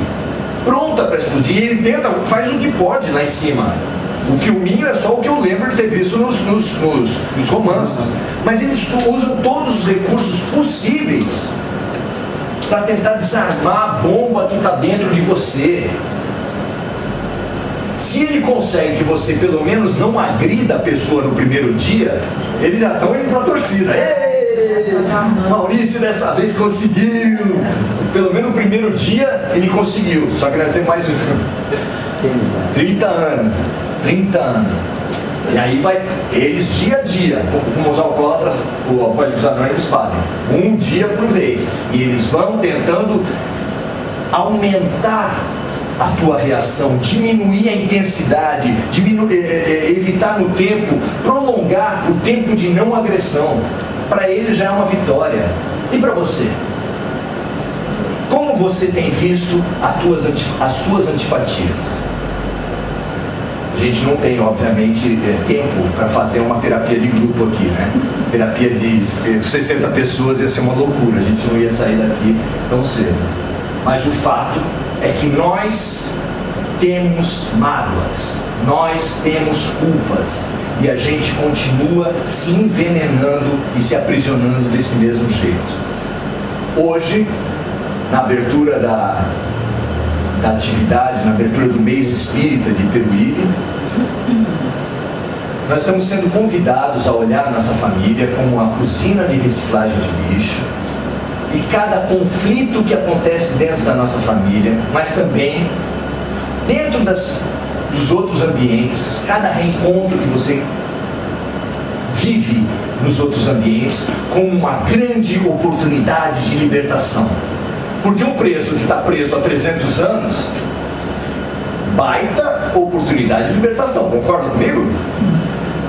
Pronta para explodir. E ele faz o que pode lá em cima. O filminho é só o que eu lembro de ter visto nos romances. Mas eles usam todos os recursos possíveis para tentar desarmar a bomba que está dentro de você. Se ele consegue que você pelo menos não agrida a pessoa no primeiro dia, eles já estão indo para a torcida. Ei, Maurício dessa vez conseguiu. Pelo menos no primeiro dia ele conseguiu. Só que nós temos mais 30 anos. E aí eles dia a dia, como os alcoólatras, os alcoólicos anônimos fazem, um dia por vez. E eles vão tentando aumentar a tua reação, diminuir a intensidade, evitar no tempo, prolongar o tempo de não agressão. Para ele já é uma vitória. E para você? Como você tem visto as tuas antipatias? A gente não tem, obviamente, tempo para fazer uma terapia de grupo aqui, né? Terapia de 60 pessoas ia ser uma loucura, a gente não ia sair daqui tão cedo. Mas o fato é que nós temos mágoas, nós temos culpas, e a gente continua se envenenando e se aprisionando desse mesmo jeito. Hoje, na abertura da atividade, na abertura do mês espírita de Peruíbe, nós estamos sendo convidados a olhar a nossa família como uma usina de reciclagem de lixo. E cada conflito que acontece dentro da nossa família, mas também dentro dos outros ambientes, cada reencontro que você vive nos outros ambientes, como uma grande oportunidade de libertação. Porque o preso que está preso há 300 anos, baita oportunidade de libertação, concorda comigo?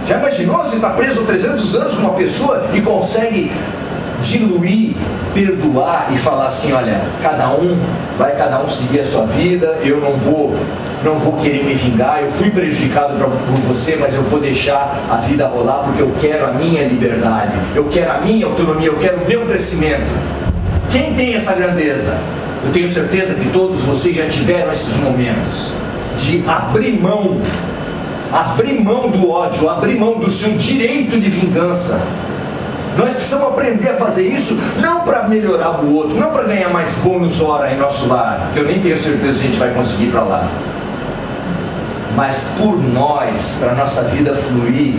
Já imaginou você está preso há 300 anos com uma pessoa e consegue diluir, perdoar e falar assim, olha, cada um seguir a sua vida, eu não vou querer me vingar, eu fui prejudicado por você, mas eu vou deixar a vida rolar porque eu quero a minha liberdade, eu quero a minha autonomia, eu quero o meu crescimento. Quem tem essa grandeza? Eu tenho certeza que todos vocês já tiveram esses momentos de abrir mão do ódio, abrir mão do seu direito de vingança Nós precisamos aprender a fazer isso, não para melhorar o outro, não para ganhar mais bônus hora em nosso lar, que eu nem tenho certeza se a gente vai conseguir ir para lá, mas por nós, para a nossa vida fluir.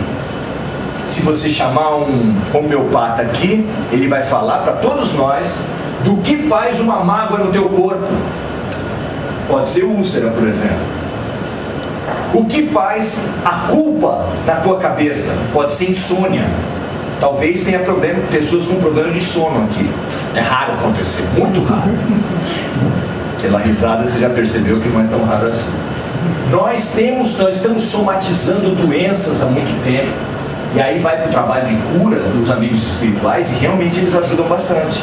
Se você chamar um homeopata aqui, ele vai falar para todos nós do que faz uma mágoa no teu corpo. Pode ser úlcera, por exemplo. O que faz a culpa na tua cabeça? Pode ser insônia. Talvez tenha pessoas com problema de sono aqui. É raro acontecer, muito raro. Pela risada você já percebeu que não é tão raro assim. Nós estamos somatizando doenças há muito tempo. E aí vai para o trabalho de cura dos amigos espirituais e realmente eles ajudam bastante.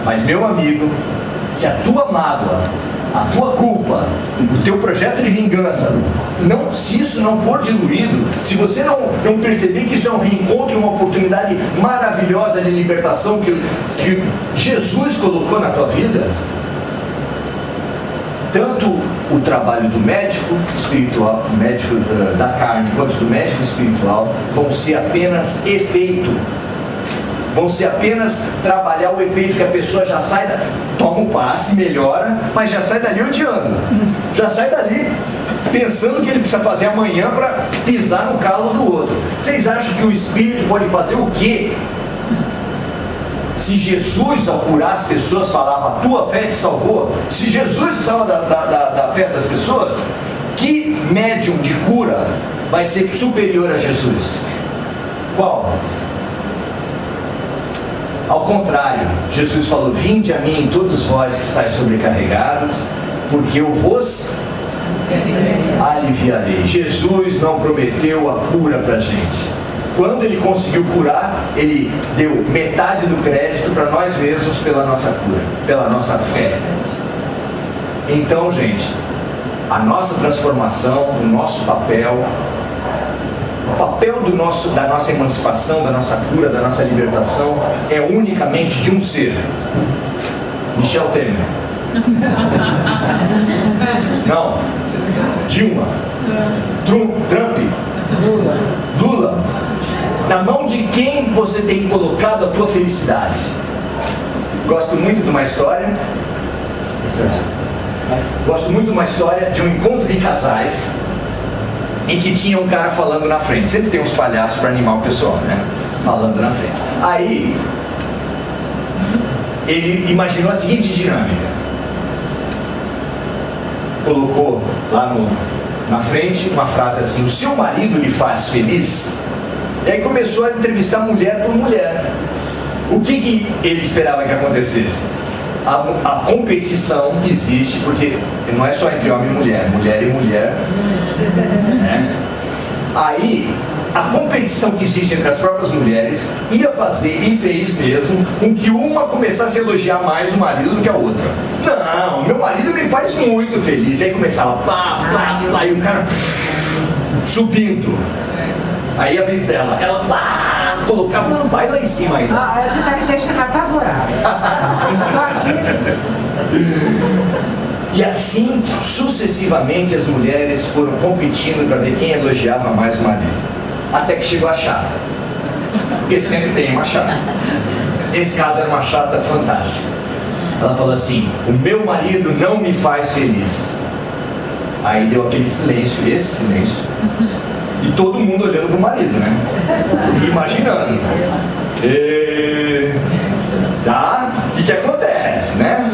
Mas meu amigo, se a tua mágoa, a tua culpa, o teu projeto de vingança, se isso não for diluído, se você não perceber que isso é um reencontro, uma oportunidade maravilhosa de libertação que Jesus colocou na tua vida, tanto o trabalho do médico espiritual, médico da carne, quanto do médico espiritual, vão ser apenas efeito. Vão ser apenas trabalhar o efeito que a pessoa já sai, toma um passe, melhora, mas já sai dali odiando. Já sai dali pensando que ele precisa fazer amanhã para pisar no calo do outro. Vocês acham que o Espírito pode fazer o quê? Se Jesus, ao curar as pessoas, falava, a tua fé te salvou. Se Jesus precisava da fé das pessoas, que médium de cura vai ser superior a Jesus? Qual? Ao contrário, Jesus falou, vinde a mim todos vós que estáis sobrecarregados, porque eu vos aliviarei. Jesus não prometeu a cura para a gente. Quando ele conseguiu curar, ele deu metade do crédito para nós mesmos pela nossa cura, pela nossa fé. Então, gente, a nossa transformação, o nosso papel, o papel da nossa emancipação, da nossa cura, da nossa libertação, é unicamente de um ser. Michel Temer. Não. Dilma. Trump. Lula. Na mão de quem você tem colocado a tua felicidade? Gosto muito de uma história. De um encontro de casais em que tinha um cara falando na frente. Sempre tem uns palhaços para animar o pessoal, né? Falando na frente. Aí ele imaginou a seguinte dinâmica. Colocou lá na frente uma frase assim: o seu marido lhe faz feliz? E aí começou a entrevistar mulher por mulher. O que ele esperava que acontecesse? A competição que existe, porque não é só entre homem e mulher, mulher e mulher, né? Aí a competição que existe entre as próprias mulheres ia fazer, e fez mesmo, com que uma começasse a elogiar mais o marido do que a outra. Não, meu marido me faz muito feliz. E aí começava e o cara subindo. Aí a vez dela, ela colocava mais lá em cima ainda. Você tá me deixando apavorada. Tô aqui. E assim, sucessivamente, as mulheres foram competindo para ver quem elogiava mais o marido. Até que chegou a chata. Porque sempre tem uma chata. Esse caso era uma chata fantástica. Ela falou assim: o meu marido não me faz feliz. Aí deu aquele silêncio, esse silêncio. E todo mundo olhando pro marido, né? E imaginando. Tá? O que acontece, né?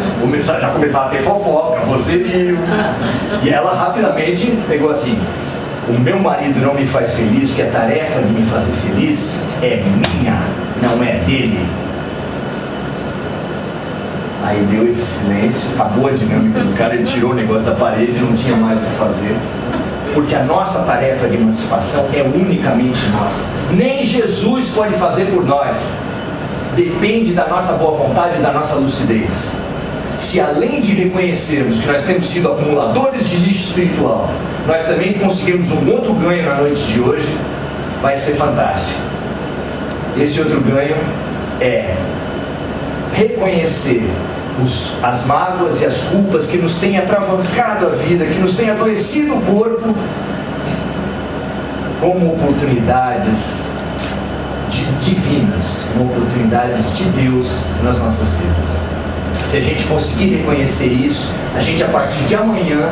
Já começava a ter fofoca, você viu. E ela rapidamente pegou assim: o meu marido não me faz feliz, porque a tarefa de me fazer feliz é minha, não é dele. Aí deu esse silêncio, acabou a dinâmica do cara, ele tirou o negócio da parede, não tinha mais o que fazer. Porque a nossa tarefa de emancipação é unicamente nossa. Nem Jesus pode fazer por nós. Depende da nossa boa vontade e da nossa lucidez. Se além de reconhecermos que nós temos sido acumuladores de lixo espiritual, nós também conseguimos um outro ganho na noite de hoje, vai ser fantástico. Esse outro ganho é reconhecer as mágoas e as culpas que nos têm atravancado a vida, que nos têm adoecido o corpo, como oportunidades divinas, como oportunidades de Deus nas nossas vidas. Se a gente conseguir reconhecer isso, a gente, a partir de amanhã,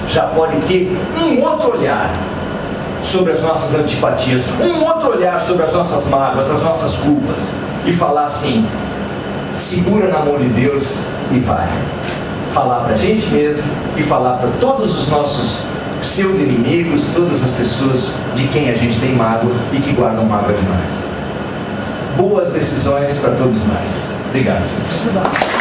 já pode ter um outro olhar sobre as nossas antipatias, um outro olhar sobre as nossas mágoas, as nossas culpas, e falar assim: segura na mão de Deus e vai. Falar para a gente mesmo e falar para todos os nossos pseudo-inimigos, todas as pessoas de quem a gente tem mágoa e que guardam mágoa demais. Boas decisões para todos nós. Obrigado, gente.